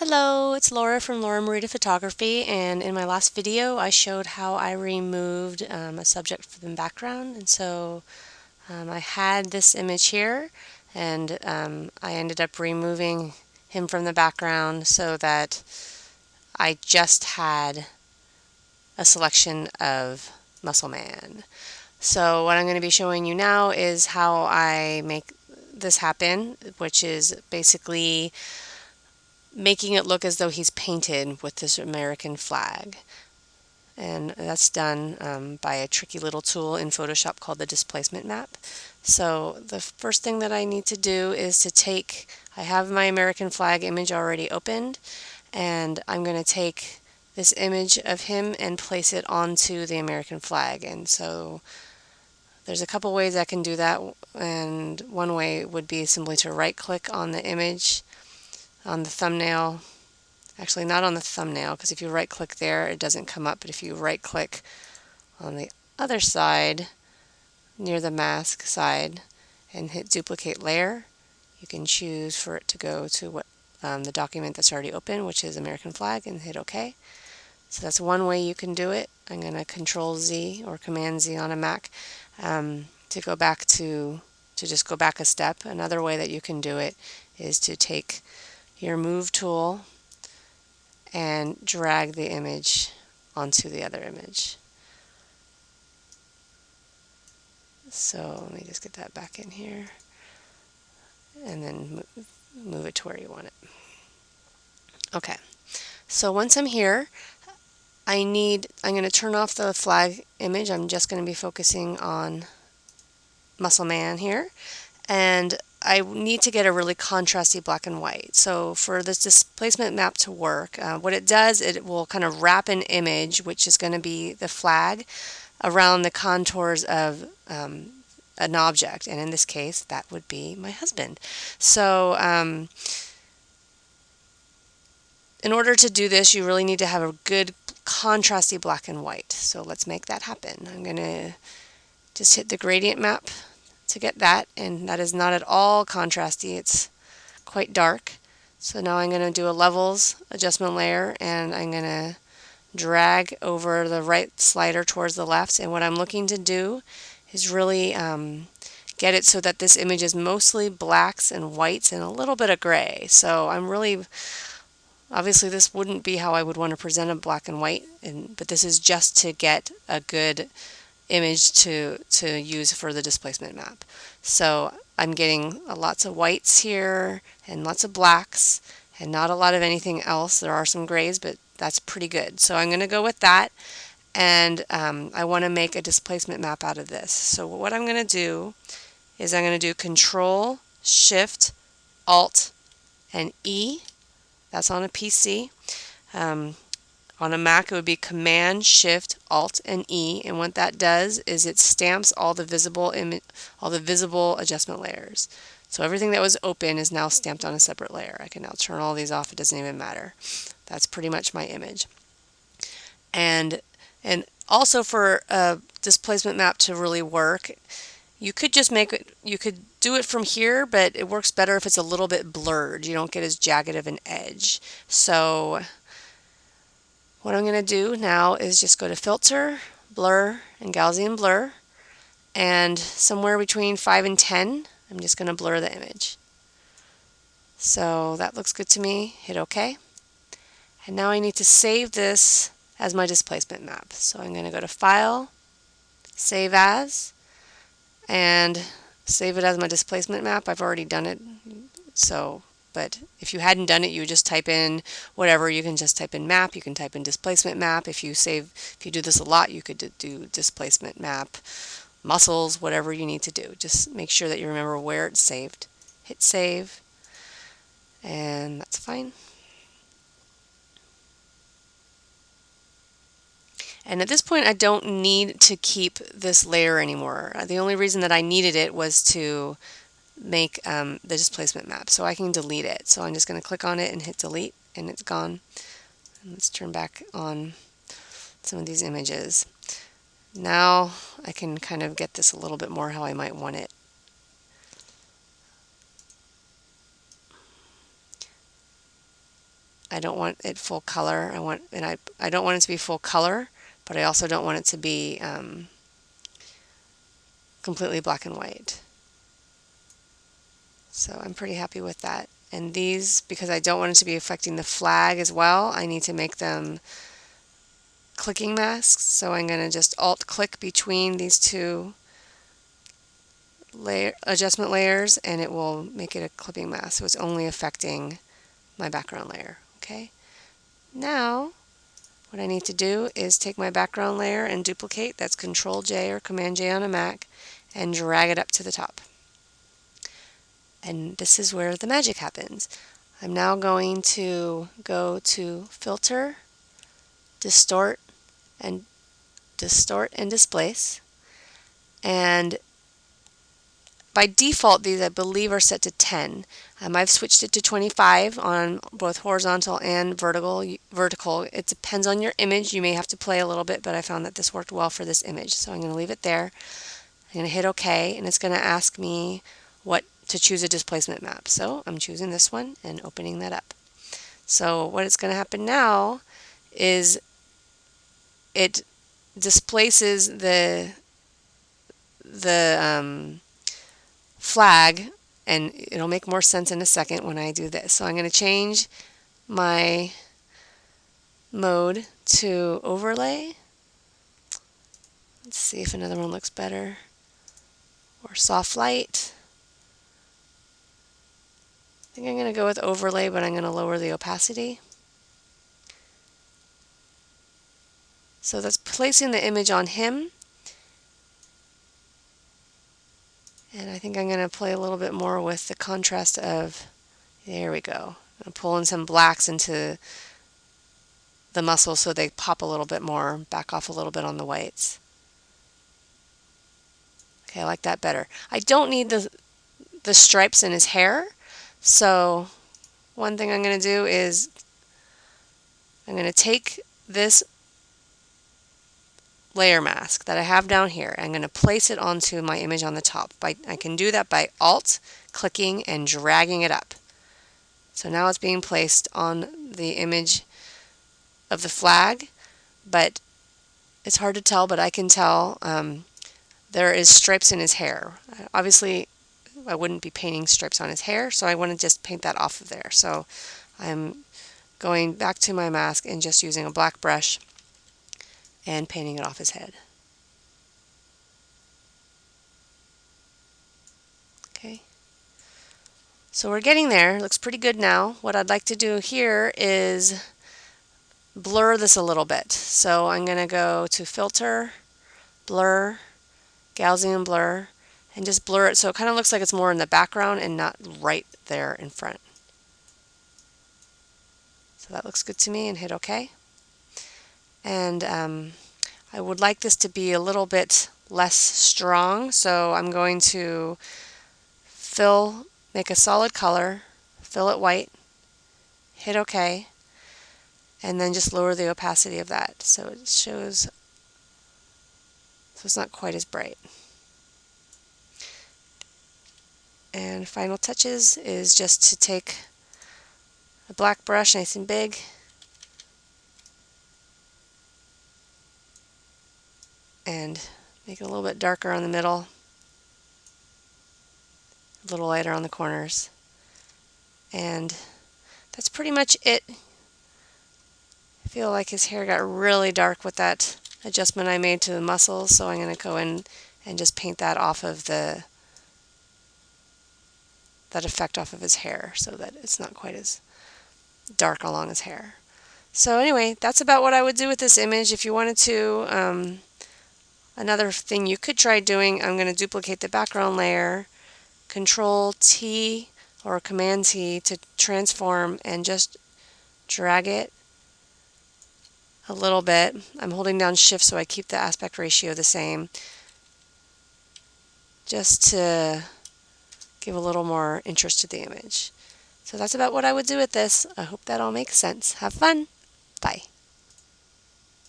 Hello, it's Laura from Laura Marita Photography, and in my last video I showed how I removed a subject from the background. And so I had this image here, and I ended up removing him from the background so that I just had a selection of Muscle Man. So what I'm going to be showing you now is how I make this happen, which is basically making it look as though he's painted with this American flag. And that's done by a tricky little tool in Photoshop called the Displacement Map. So the first thing that I need to do is I have my American flag image already opened, and I'm going to take this image of him and place it onto the American flag. And so there's a couple ways I can do that, and one way would be simply to right click on the image on the thumbnail. Actually, not on the thumbnail, because if you right click there it doesn't come up, but if you right click on the other side near the mask side and hit duplicate layer, you can choose for it to go to the document that's already open, which is American flag, and hit OK. So that's one way you can do it. I'm going to Control Z or Command Z on a Mac to go back to just go back a step. Another way that you can do it is to take your Move tool and drag the image onto the other image. So let me just get that back in here, and then move it to where you want it. Okay, so once I'm here, I'm going to turn off the flag image. I'm just going to be focusing on Muscle Man here, and I need to get a really contrasty black and white. So for this displacement map to work, what it does, it will kind of wrap an image, which is going to be the flag, around the contours of an object, and in this case that would be my husband. So in order to do this, you really need to have a good contrasty black and white. So let's make that happen. I'm going to just hit the gradient map to get that, and that is not at all contrasty, it's quite dark. So now I'm going to do a levels adjustment layer, and I'm going to drag over the right slider towards the left, and what I'm looking to do is really get it so that this image is mostly blacks and whites and a little bit of gray. So obviously this wouldn't be how I would want to present a black and white, but this is just to get a good image to use for the displacement map. So I'm getting lots of whites here and lots of blacks and not a lot of anything else. There are some grays, but that's pretty good. So I'm going to go with that, and I want to make a displacement map out of this. So what I'm going to do is I'm going to do Control, Shift, Alt, and E. That's on a PC. On a Mac, it would be Command, Shift, Alt, and E, and what that does is it stamps all the visible adjustment layers. So everything that was open is now stamped on a separate layer. I can now turn all these off, it doesn't even matter. That's pretty much my image. And also for a displacement map to really work, you could do it from here, but it works better if it's a little bit blurred. You don't get as jagged of an edge. So what I'm going to do now is just go to Filter, Blur, and Gaussian Blur, and somewhere between 5 and 10, I'm just going to blur the image. So that looks good to me. Hit OK. And now I need to save this as my displacement map. So I'm going to go to File, Save As, and save it as my displacement map. I've already done it, but if you hadn't done it, you would just type in whatever. You can just type in map, you can type in displacement map. If you do this a lot, you could do displacement map, muscles, whatever you need to do. Just make sure that you remember where it's saved. Hit save, and that's fine. And at this point, I don't need to keep this layer anymore. The only reason that I needed it was to make the displacement map, so I can delete it. So I'm just going to click on it and hit delete, and it's gone. And let's turn back on some of these images. Now I can kind of get this a little bit more how I might want it. I don't want it full color. I don't want it to be full color, but I also don't want it to be completely black and white. So I'm pretty happy with that. And these, because I don't want it to be affecting the flag as well, I need to make them clicking masks. So I'm going to just alt click between these two adjustment layers, and it will make it a clipping mask. So it's only affecting my background layer. Okay. Now what I need to do is take my background layer and duplicate. That's Control J or Command J on a Mac, and drag it up to the top. And this is where the magic happens. I'm now going to go to Filter, Distort, and Displace. And by default, these I believe are set to 10. I've switched it to 25 on both horizontal and vertical. It depends on your image. You may have to play a little bit, but I found that this worked well for this image. So I'm going to leave it there. I'm going to hit OK, and it's going to ask me what to choose a displacement map. So I'm choosing this one and opening that up. So what is going to happen now is it displaces the flag, and it'll make more sense in a second when I do this. So I'm going to change my mode to overlay. Let's see if another one looks better. Or soft light. I think I'm going to go with overlay, but I'm going to lower the opacity. So that's placing the image on him. And I think I'm going to play a little bit more with the contrast of, there we go. I'm pulling some blacks into the muscles so they pop a little bit more, back off a little bit on the whites. Okay, I like that better. I don't need the stripes in his hair, so one thing I'm going to do is I'm going to take this layer mask that I have down here. I'm going to place it onto my image on the top. I can do that by Alt clicking and dragging it up. So now it's being placed on the image of the flag, but it's hard to tell, but I can tell there is stripes in his hair. Obviously, I wouldn't be painting stripes on his hair, so I want to just paint that off of there. So I'm going back to my mask and just using a black brush and painting it off his head. Okay. So we're getting there. It looks pretty good now. What I'd like to do here is blur this a little bit. So I'm going to go to Filter, Blur, Gaussian Blur, and just blur it so it kind of looks like it's more in the background and not right there in front. So that looks good to me, and hit OK. And I would like this to be a little bit less strong, so I'm going to make a solid color, fill it white, hit OK, and then just lower the opacity of that so it shows, so it's not quite as bright. And final touches is just to take a black brush, nice and big, and make it a little bit darker on the middle, a little lighter on the corners. And that's pretty much it. I feel like his hair got really dark with that adjustment I made to the muscles, so I'm going to go in and just paint that off of that effect off of his hair so that it's not quite as dark along his hair. So anyway, that's about what I would do with this image. If you wanted to, another thing you could try doing, I'm going to duplicate the background layer, Control T or Command T to transform, and just drag it a little bit. I'm holding down Shift so I keep the aspect ratio the same, just to give a little more interest to the image. So that's about what I would do with this. I hope that all makes sense. Have fun. Bye.